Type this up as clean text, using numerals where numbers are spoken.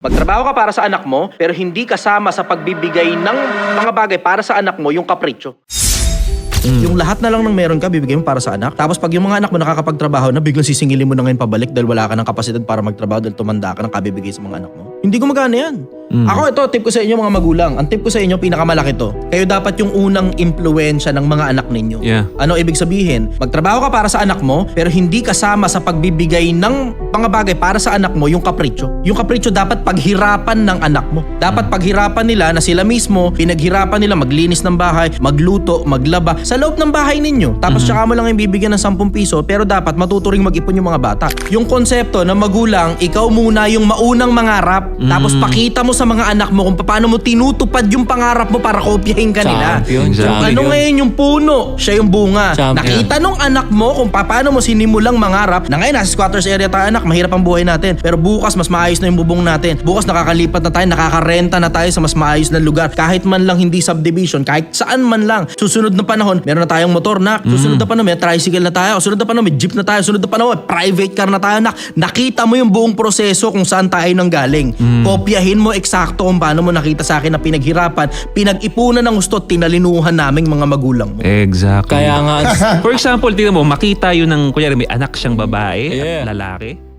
Magtrabaho ka para sa anak mo, pero hindi kasama sa pagbibigay ng mga bagay para sa anak mo yung kapritsyo. Yung lahat na lang ng meron ka, bibigay mo para sa anak. Tapos pag yung mga anak mo nakakapagtrabaho na, biglang sisingilin mo na ngayon pabalik dahil wala ka ng kapasidad para magtrabaho dahil tumanda ka ng kabibigay sa mga anak mo. Hindi gumagana yan. Ako ito, tip ko sa inyo mga magulang. Ang tip ko sa inyo, pinakamalaki to. Kayo dapat yung unang impluensya ng mga anak ninyo. Yeah. Ano ibig sabihin? Magtrabaho ka para sa anak mo, pero hindi kasama sa pagbibigay ng mga bagay para sa anak mo yung kapritsyo. Yung kapritsyo dapat paghirapan ng anak mo. Dapat paghirapan nila na sila mismo, pinaghirapan nila maglinis ng bahay, magluto, maglaba, sa loob ng bahay ninyo. Tapos tsaka mo lang yung bibigyan ng 10 piso, pero dapat matuturing mag-ipon yung mga bata. Yung konsepto na magulang, ikaw muna yung maunang mangarap, tapos pakita mo sa mga anak mo kung paano mo tinutupad yung pangarap mo para kopyahin ka nila. Champion, Kung champion. ano ngayon yung puno, siya yung bunga. Champion. Nakita nung anak mo kung paano mo sinimulang mangarap, na ngayon nasa squatters area tayo anak, mahirap ang buhay natin. Pero bukas mas maayos na yung bubong natin. Bukas nakakalipat na tayo, nakakarenta na tayo sa mas maayos na lugar. Kahit man lang hindi subdivision, kahit saan man lang. Susunod na panahon, meron na tayong motor na. Susunod na panahon, may tricycle na tayo. Susunod na panahon, may jeep na tayo. Susunod na panahon, may private car na tayo anak. Nakita mo yung buong proseso kung saan tayo nang galing. Kopyahin mo eksakto kung paano mo nakita sa akin na pinaghirapan, pinag-ipunan ng gusto, tinalinuhan naming mga magulang mo. Exactly. Kaya nga, For example, tingnan mo, makita yun ng, kunyari may anak siyang babae Yeah. at lalaki.